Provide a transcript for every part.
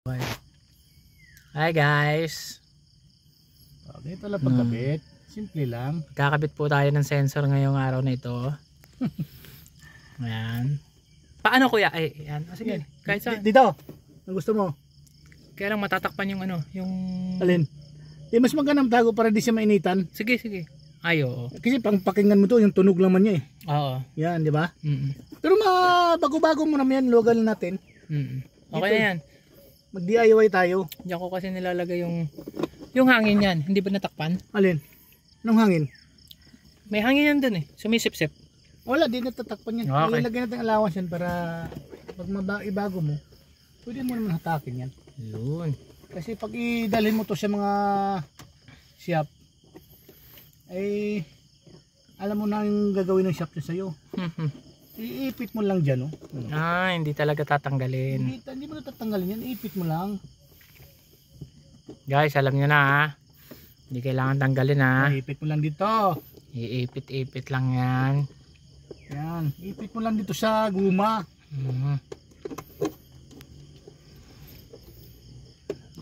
Okay. Hi guys. Dito lang pagkabit. Simple lang. Kakabit po tayo ng sensor ngayong araw na ito. Ayan. Paano kuya? Ay, ayan. Sige, kahit saan. Dito. Ang gusto mo? Kaya lang matatakpan yung ano, yung... Alin? Di mas magandang tago para di siya mainitan. Sige, sige. Ay, oo. Kasi pang pakinggan mo to, yung tunog naman niya eh. Oo. Yan, di ba? Mm-mm. Pero bago-bago mo naman yan, local natin. Mm-mm. Okay Dito, na yan. Mag-DIY tayo. Diyan ko kasi nilalagay yung hangin yan. Hindi ba natakpan? Alin? Anong hangin? May hangin yan dun eh. Sumisip-sip. Wala, di natatakpan yan. Okay. Ilagay natin allowance yan para pag ibago mo, pwede mo naman hatakin yan. Yun. Kasi pag idalhin mo to sa mga shop, ay alam mo na yung gagawin ng shop na sa'yo. Iipit mo lang dyan, oh. Ah, hindi talaga tatanggalin. Hindi mo natatanggalin yan, iipit mo lang. Guys, alam nyo na ha. Hindi kailangan tanggalin ha. Iipit mo lang dito. Iipit-ipit lang yan. Yan, iipit mo lang dito sa guma.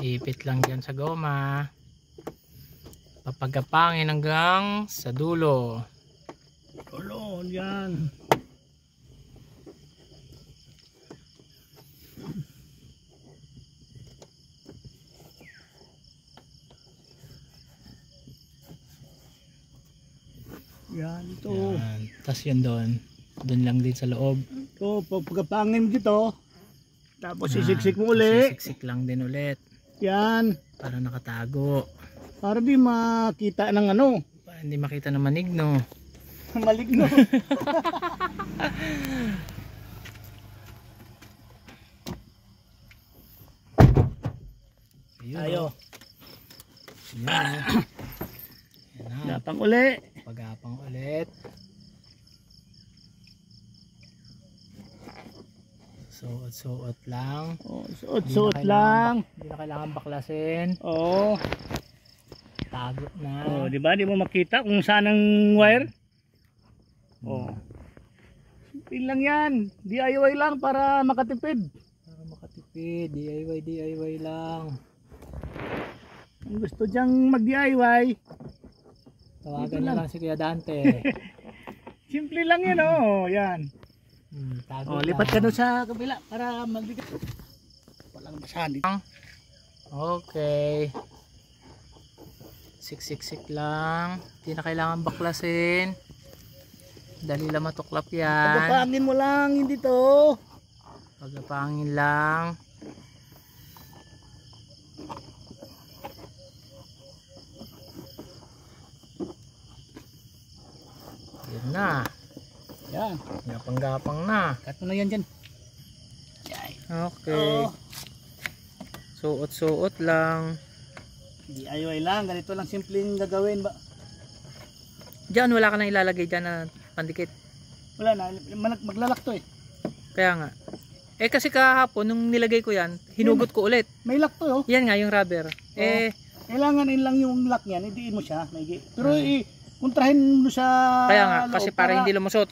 Ipit lang dyan sa goma. Papagapangin hanggang sa dulo. Dulo, yan. Yan, ito. Yan. Tapos yun doon. Doon lang din sa loob. Ito, pagkapangin mo dito. Tapos sisiksik mo uli. Sisiksik lang din ulit. Yan. Para nakatago. Para di makita ng ano. Para hindi makita ng manigno. Maligno. Tayo. Yan. Yan na. Napang uli. Pagapang ulit. Suot-suot lang. Oh, suot-suot lang. Hindi na kailangan baklasin. Oo. Tago na. Oh, di ba? Di mo makita kung saan ang wire? Oh. Simple lang 'yan. DIY lang para makatipid. Para makatipid, DIY lang. Kung gusto diyang mag-DIY, Tawagan na lang si Kuya Dante. simple lang 'yan, oh. 'Yan. Tago Oh, lipat ka lang. doon sa kabila para magbigay. Walang basahan dito. Okay. Siksik-sik lang. Hindi na kailangan baklasin. Dali lang matuklap yan. Pagpapangin mo lang, hindi to. Pagpapangin lang. Yun na. Yan. Gapang-gapang na. Cut mo na yan dyan. Okay. Oh. Suot-suot lang. DIY lang. Ganito lang simpleng gagawin ba? Diyan wala ka nang ilalagay dyan na pandikit. Wala na. Maglalak to eh. Kaya nga. Eh kasi kahapon nung nilagay ko yan, hinugot ko ulit. May lock to oh. Yan nga yung rubber. Eh Kailangan lang yung lock yan. Idiin mo siya. Pero kontrahin mo sa kaya nga loob kasi para hindi lumusot.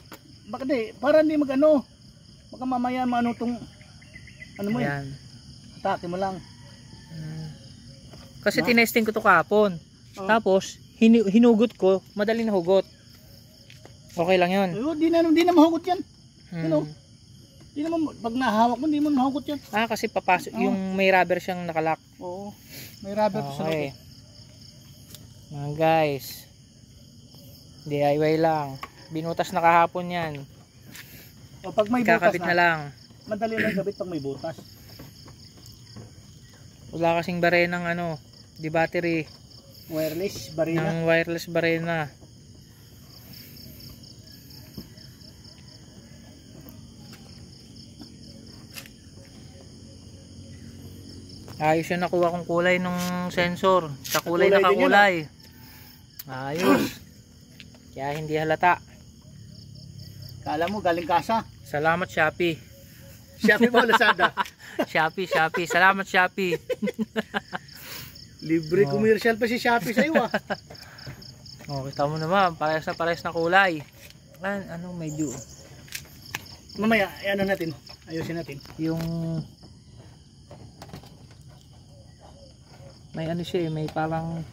Baka di. Para hindi magano. Baka mamaya maano tong ano mo Ayan. atake mo lang. Kasi Ma? tinesting ko to kahapon. Oh. Tapos hinugot ko, madali na hugot. Okay lang 'yon. Di na mahugot yan. You know? Di naman pag nahawak mo, di mo mahugot yan. Ah, kasi papasok yung may rubber siyang nakalock. Oo. May rubber to sa loob. Okay. Mga guys. DIY lang. Binutas na kahapon 'yan. O pag may butas Kakabit na lang. madali lang gabit pag may butas. Wala kasing barenang ano, di battery Wireless, barina. ng wireless barena. Ayos yung nakuha kong kulay nung sensor. Sa kulay Kulay din nakakulay. Ayos. Kaya hindi halata. Kala mo galing kasa. Salamat Shopee. Shopee mo, Lazada. Shopee. Salamat Shopee. Libre commercial pa si Shopee sa'yo ah. Oh, kita mo naman, parehas na kulay. Ano medyo Mamaya, ano natin, ayusin natin. yung May ano siya eh, may parang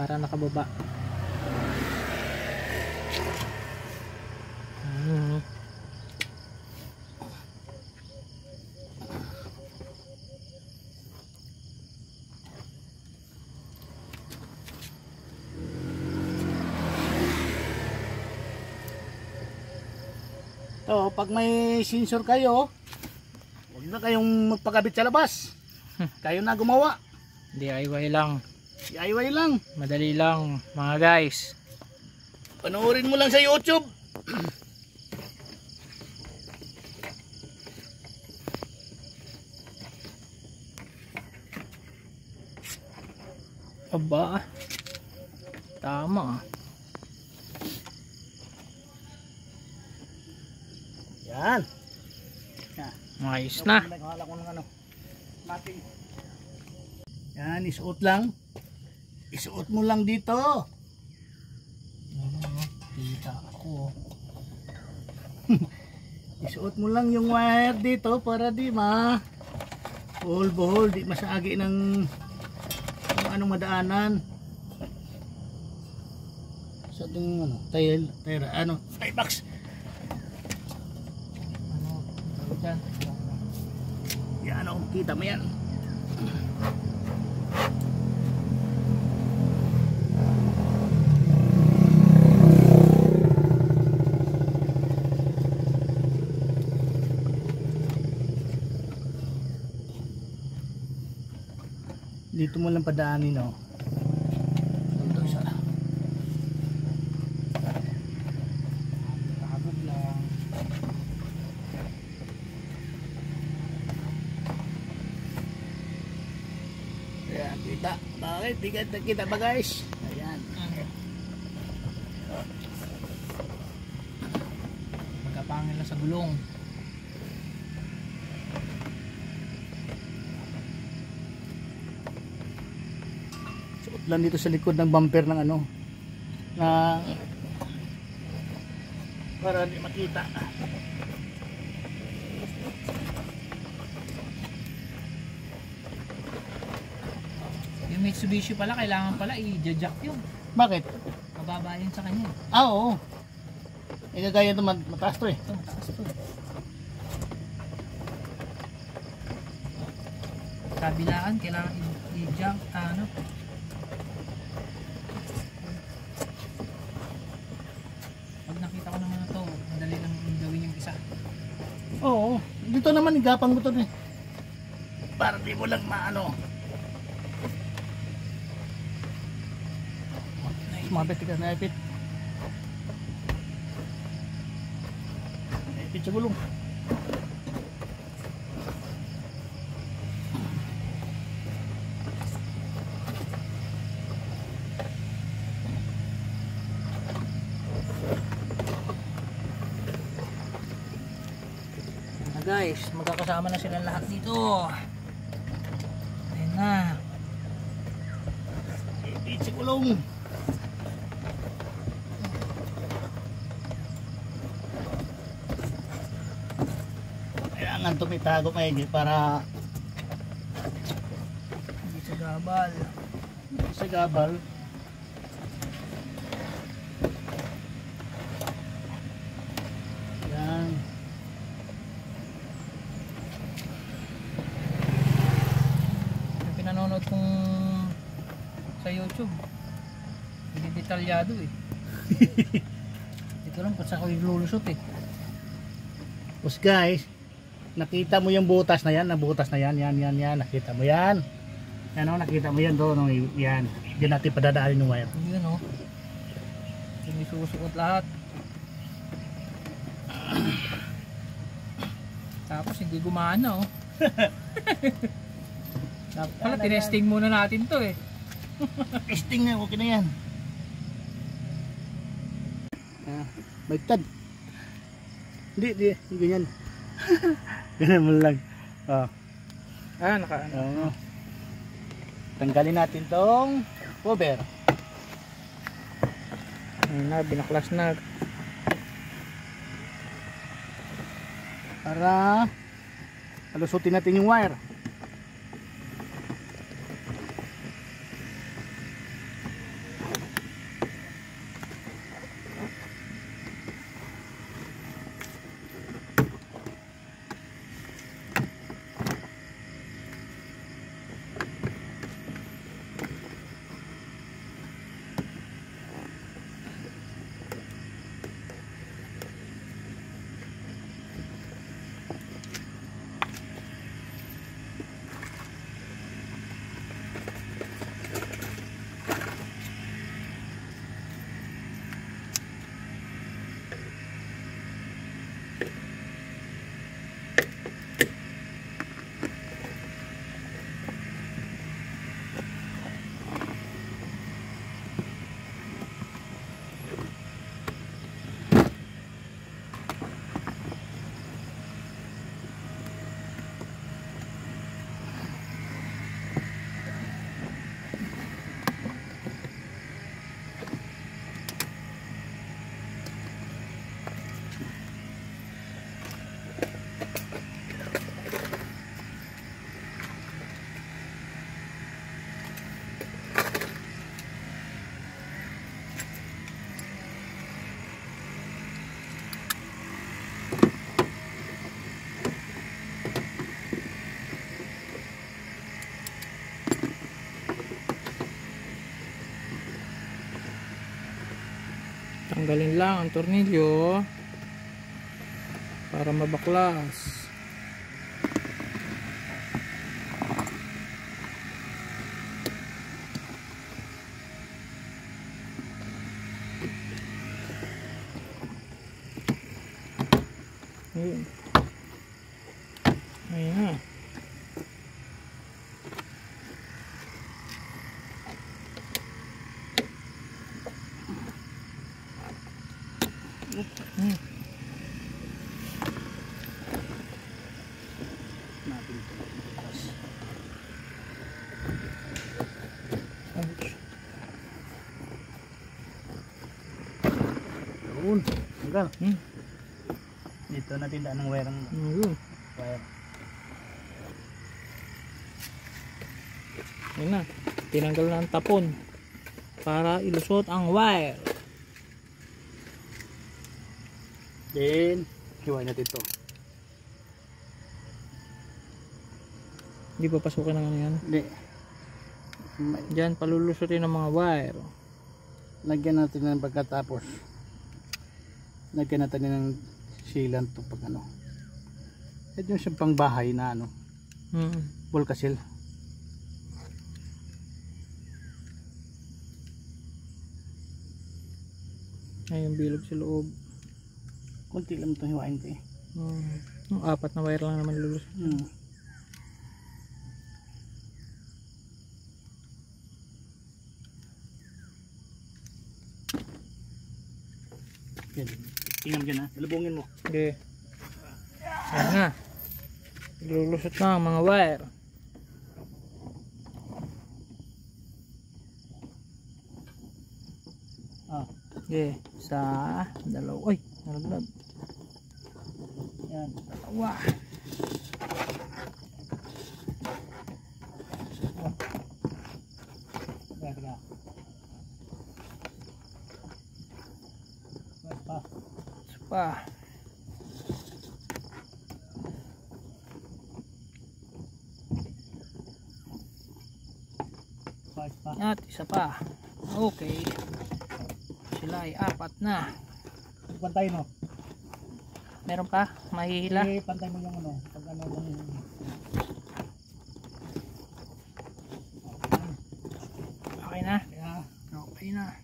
nakababa. So, pag may sensor kayo, huwag na kayong magpakabit sa labas. Kayo na gumawa. DIY lang. DIY lang. Madali lang mga guys. Panoorin mo lang sa YouTube. Aba. Tama. Yan. Ayos na. Naghala ko ng ano. Mating. Yan, isuot lang. Isuot mo lang dito. Kita ako. Isuot mo lang yung wire dito para di buhol, di masagi ng kung anong madaanan. Sa ating ano, tie box. Ano? Dyan. Yan o, kita mo yan. Dito mo lang padaanin o. Ito isa. Takabog lang. Ayan, kita. Bakit? Bigat na kita ba guys? Ayan. Magkapangil na sa gulong. Suot lang dito sa likod ng bumper ng ano. Na para di makita. Yung Mitsubishi pala, kailangan pala i-jack yun. Bakit? Mababa yun sa kanya. Ah, oo. Igagaya ito mataas to eh. Ito, taas to. Kabilaan, kailangan i-jack, ano. Pag nakita ko naman ito, madali lang gawin yung isa. Oo. Dito naman igapang mo to eh. Para di mo lang maano. Mabit ka, naipit. Naipit sa gulong. Guys, magkakasama na silang lahat dito. Ayan na. Naipit sa gulong. Kailangan tumitago maigi para Hindi sa gabal. sa gabal. Yan. Yung pinanonood kong sa YouTube, hindi detalyado eh. Ito lang kung saan ko ilulusot eh. Tapos guys, nakita mo yung butas na yan, yan, nakita mo yan. Yan o, nakita mo yan doon, yan. Diyan natin padadaanin yung wire. Yun o. Yung isusuot lahat. Tapos hindi gumana o. Dapat pala tinesting muna natin to eh. Testing na, okay na yan. Baigtad. Hindi ganyan. Ganyan mo lang. Oh. Naka Oo. Tanggalin natin tong cover. ayun na, binaklas na. Para alusutin natin yung wire. Tanggalin lang ang tornilyo para mabaklas. Ayun. Ayun na. Natin ito. Yun. Hanggang. Dito natin daan ng wire. Wire. Ayun na. Tinanggal na ang tapon para ilusot ang wire. Then, hiwain natin ito. Hindi pa pasukin ng ano yan. Hindi. Diyan palulusutin ng mga wire. Lagyan natin ng pagkatapos. Lagyan natin ng sealant to pag ano. Ito yung siyang pangbahay na ano. Volcasil. Ay, yung bilog sa loob. Kunti lang itong hiwain ito eh. Yung 4 na wire lang naman lulusot. Tingnan mo dyan ha. Dalubungin mo. Okay. Ayan na. Lulusot na ang mga wire. Okay. Isa, dalawa. Uy, nalaglag. Yan. Dalawa. Teka. Pa. Isa pa. At isa pa. Okay. Sila ay 4 na. Pantay no. Meron pa? Mahihila? Pantay mo yung ano. Pag ano yung... Okay na? Okay na.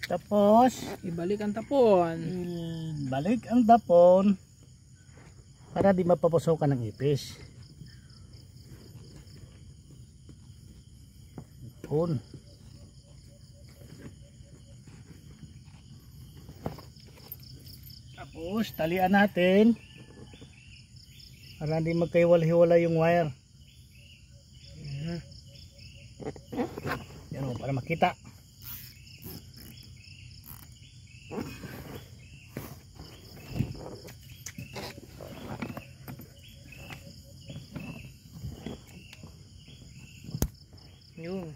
Tapos, Ibalik ang tapon. balik ang tapon para di mapapasokan ng ipis. Tapon. Tapos, talian natin para di magkaiwala-hiwala yung wire. Yan o, para makita. Yun.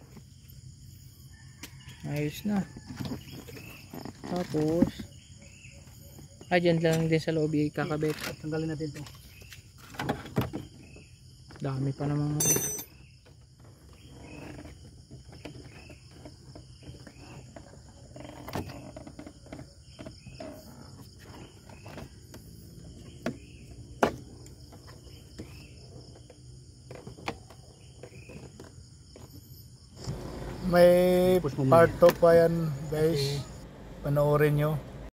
Ayos na. Tapos dyan lang din sa loob ikakabit. Tanggalin natin ito. Dami pa namang May part 2 pa yan guys. Panoorin nyo.